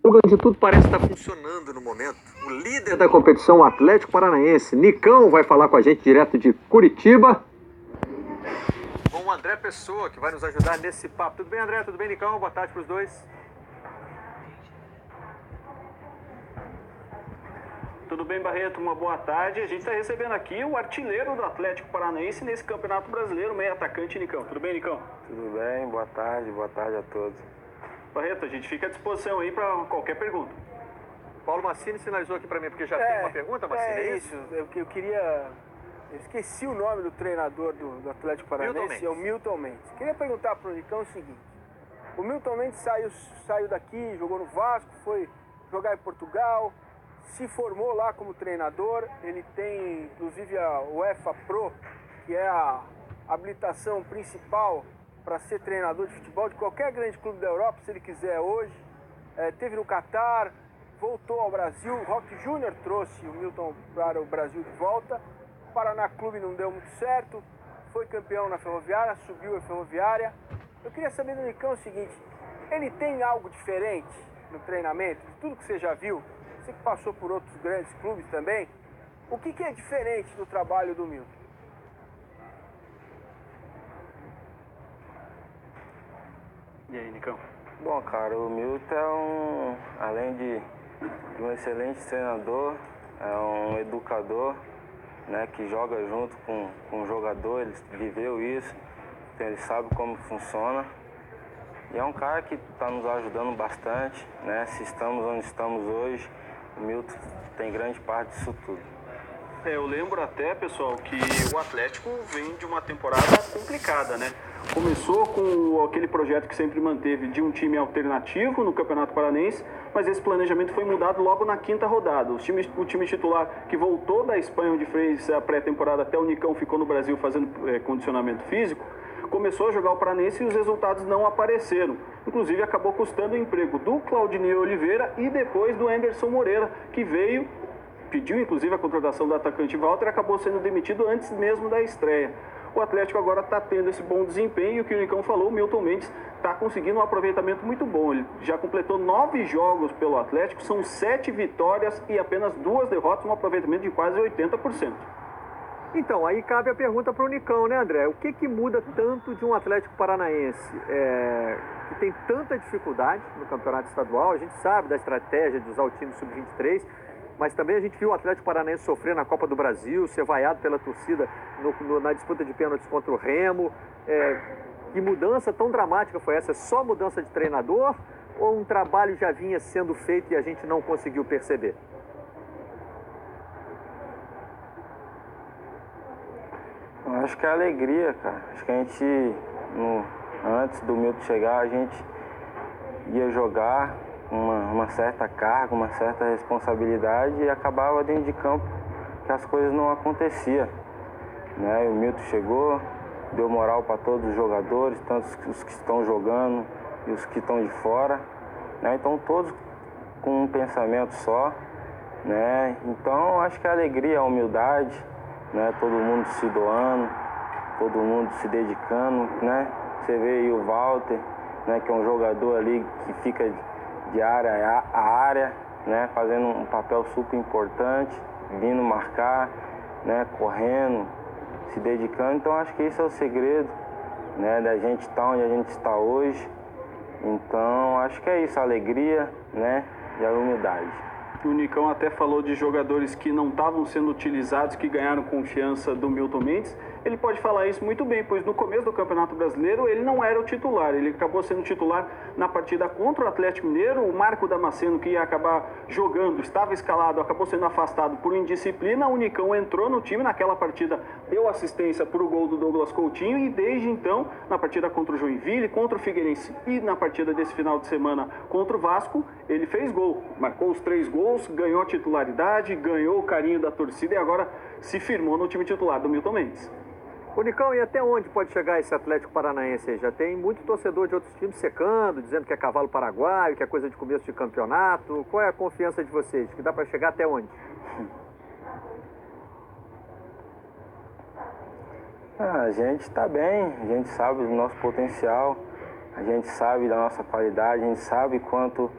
Onde tudo parece estar funcionando no momento. O líder da competição, o Atlético Paranaense, Nicão, vai falar com a gente direto de Curitiba. Com o André Pessoa, que vai nos ajudar nesse papo. Tudo bem, André? Tudo bem, Nicão? Boa tarde para os dois. Tudo bem, Barreto? Uma boa tarde. A gente está recebendo aqui o artilheiro do Atlético Paranaense nesse Campeonato Brasileiro, meio atacante, Nicão. Tudo bem, Nicão? Tudo bem, boa tarde a todos. Barreto, a gente fica à disposição aí para qualquer pergunta. Paulo Massini sinalizou aqui para mim, porque já tem uma pergunta, Massini, é isso? Eu queria... Eu esqueci o nome do treinador do Atlético Paranaense, é o Milton Mendes. Queria perguntar para o Nicão o seguinte. O Milton Mendes saiu daqui, jogou no Vasco, foi jogar em Portugal, se formou lá como treinador. Ele tem, inclusive, a UEFA Pro, que é a habilitação principal para ser treinador de futebol de qualquer grande clube da Europa, se ele quiser hoje. Teve no Catar, voltou ao Brasil. O Roque Júnior trouxe o Milton para o Brasil de volta. O Paraná Clube não deu muito certo, foi campeão na Ferroviária, subiu a Ferroviária. Eu queria saber do Nicão o seguinte, ele tem algo diferente no treinamento, de tudo que você já viu, você que passou por outros grandes clubes também, o que é diferente do trabalho do Milton? E aí, Nicão? Bom, cara, o Milton além de um excelente treinador, é um educador, né, que joga junto com o jogador, ele viveu isso, então ele sabe como funciona. E é um cara que está nos ajudando bastante, né? Se estamos onde estamos hoje, o Milton tem grande parte disso tudo. Eu lembro até, pessoal, que o Atlético vem de uma temporada complicada, né? Começou com aquele projeto que sempre manteve de um time alternativo no Campeonato Paranaense, mas esse planejamento foi mudado logo na quinta rodada. O time titular que voltou da Espanha, onde fez a pré-temporada, até o Nicão ficou no Brasil fazendo condicionamento físico, começou a jogar o Paranense e os resultados não apareceram. Inclusive acabou custando o emprego do Claudinei Oliveira e depois do Anderson Moreira, que pediu inclusive a contratação do atacante Walter e acabou sendo demitido antes mesmo da estreia. O Atlético agora está tendo esse bom desempenho e o que o Nicão falou, o Milton Mendes está conseguindo um aproveitamento muito bom. Ele já completou 9 jogos pelo Atlético, são 7 vitórias e apenas 2 derrotas, um aproveitamento de quase 80%. Então, aí cabe a pergunta para o Nicão, né, André? O que muda tanto de um Atlético Paranaense que tem tanta dificuldade no campeonato estadual? A gente sabe da estratégia de usar o time sub-23, mas também a gente viu o Atlético Paranaense sofrer na Copa do Brasil, ser vaiado pela torcida na disputa de pênaltis contra o Remo. Que mudança tão dramática foi essa? Só mudança de treinador ou um trabalho já vinha sendo feito e a gente não conseguiu perceber? Eu acho que é alegria, cara. Acho que a gente, antes do Milton chegar, a gente ia jogar uma certa carga, uma certa responsabilidade e acabava dentro de campo que as coisas não aconteciam, né? O Milton chegou, deu moral para todos os jogadores, tanto os que estão jogando e os que estão de fora, né? Então todos com um pensamento só, né? Então acho que a alegria, a humildade, né? Todo mundo se doando, todo mundo se dedicando, né? Você vê aí o Walter, né? Que é um jogador ali que fica de área a área, né? Fazendo um papel super importante, vindo marcar, né? Correndo, se dedicando. Então acho que esse é o segredo, né? Da gente estar onde a gente está hoje. Então acho que é isso, a alegria, né? E a humildade. O Nicão até falou de jogadores que não estavam sendo utilizados, que ganharam confiança do Milton Mendes. Ele pode falar isso muito bem, pois no começo do Campeonato Brasileiro ele não era o titular. Ele acabou sendo titular na partida contra o Atlético Mineiro. O Marco Damasceno, que ia acabar jogando, estava escalado, acabou sendo afastado por indisciplina. O Nicão entrou no time naquela partida, deu assistência para o gol do Douglas Coutinho e desde então, na partida contra o Joinville, contra o Figueirense e na partida desse final de semana contra o Vasco, ele fez gol. Marcou os 3 gols, ganhou titularidade, ganhou o carinho da torcida e agora se firmou no time titular do Milton Mendes. Ô, Nicão, e até onde pode chegar esse Atlético Paranaense aí? Já tem muito torcedor de outros times secando, dizendo que é cavalo paraguaio, que é coisa de começo de campeonato. Qual é a confiança de vocês? Que dá para chegar até onde? A gente está bem, a gente sabe do nosso potencial, a gente sabe da nossa qualidade, a gente sabe quanto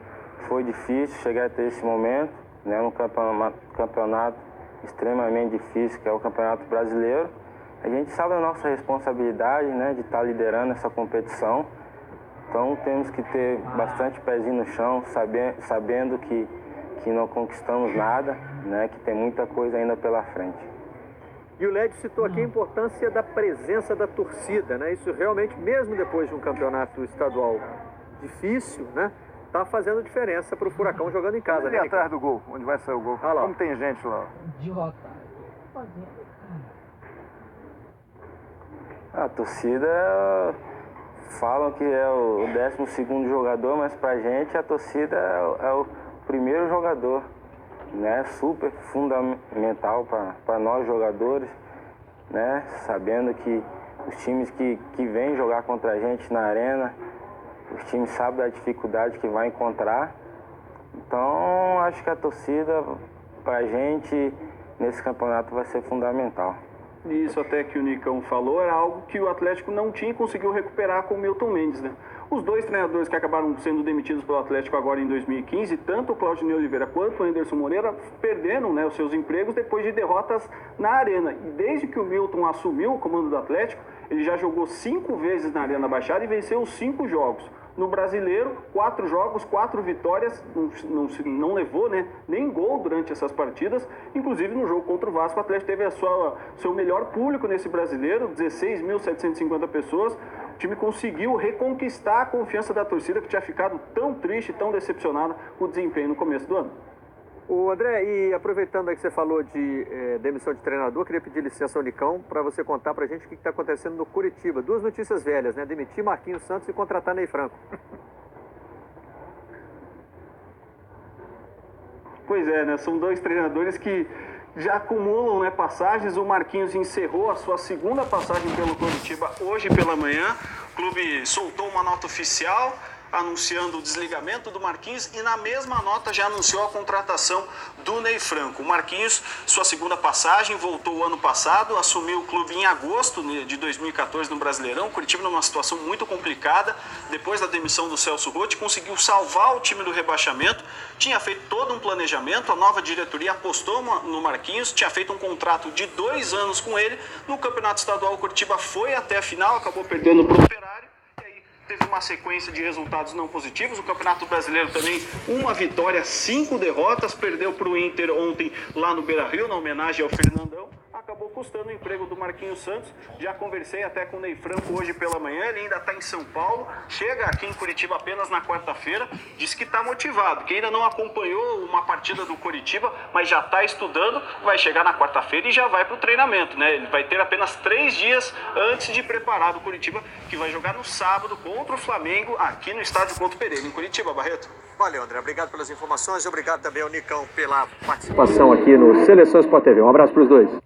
foi difícil chegar até esse momento, né, num campeonato extremamente difícil, que é o Campeonato Brasileiro. A gente sabe a nossa responsabilidade, né, de estar liderando essa competição. Então temos que ter bastante pezinho no chão, sabendo que não conquistamos nada, né, que tem muita coisa ainda pela frente. E o Lédio citou aqui a importância da presença da torcida, né? Isso realmente, mesmo depois de um campeonato estadual difícil, né, tá fazendo diferença para o Furacão jogando em casa. Ali atrás do gol, onde vai sair o gol. Lá. Como tem gente lá. Idiota. A torcida falam que é o 12º jogador, mas pra gente a torcida é o primeiro jogador, né? Super fundamental para nós jogadores, né? Sabendo que os times que vêm jogar contra a gente na arena, os times sabem da dificuldade que vai encontrar. Então acho que a torcida pra gente nesse campeonato vai ser fundamental. Isso até que o Nicão falou era algo que o Atlético não tinha e conseguiu recuperar com o Milton Mendes, né? Os dois treinadores que acabaram sendo demitidos pelo Atlético agora em 2015, tanto o Claudinei Oliveira quanto o Anderson Moreira, perderam, né, os seus empregos depois de derrotas na arena. E desde que o Milton assumiu o comando do Atlético, ele já jogou 5 vezes na Arena Baixada e venceu os 5 jogos. No Brasileiro, 4 jogos, 4 vitórias, não levou, né, nem gol durante essas partidas. Inclusive no jogo contra o Vasco, o Atlético teve seu melhor público nesse Brasileiro, 16.750 pessoas. O time conseguiu reconquistar a confiança da torcida, que tinha ficado tão triste, tão decepcionada com o desempenho no começo do ano. O André, e aproveitando aí que você falou de demissão de treinador, queria pedir licença ao Nicão para você contar pra gente o que está acontecendo no Curitiba. 2 notícias velhas, né? Demitir Marquinhos Santos e contratar Ney Franco. Pois é, né? São 2 treinadores que já acumulam, né, passagens. O Marquinhos encerrou a sua 2ª passagem pelo Curitiba hoje pela manhã. O clube soltou uma nota oficial anunciando o desligamento do Marquinhos e na mesma nota já anunciou a contratação do Ney Franco. O Marquinhos, sua 2ª passagem, voltou o ano passado, assumiu o clube em agosto de 2014 no Brasileirão. O Curitiba numa situação muito complicada, depois da demissão do Celso Roth, conseguiu salvar o time do rebaixamento, tinha feito todo um planejamento, a nova diretoria apostou no Marquinhos, tinha feito um contrato de 2 anos com ele. No Campeonato Estadual o Curitiba foi até a final, acabou perdendo para o Operário. Teve uma sequência de resultados não positivos. O Campeonato Brasileiro também, 1 vitória, 5 derrotas. Perdeu para o Inter ontem lá no Beira-Rio, na homenagem ao Fernandão. Acabou custando o emprego do Marquinhos Santos. Já conversei até com o Ney Franco hoje pela manhã. Ele ainda está em São Paulo. Chega aqui em Curitiba apenas na quarta-feira. Disse que está motivado, que ainda não acompanhou uma partida do Curitiba, mas já está estudando. Vai chegar na quarta-feira e já vai para o treinamento, né? Ele vai ter apenas 3 dias antes de preparar o Curitiba, que vai jogar no sábado contra o Flamengo, aqui no estádio Couto Pereira, em Curitiba. Barreto. Valeu, André. Obrigado pelas informações e obrigado também ao Nicão pela participação aqui no Seleção Sport TV. Um abraço para os dois.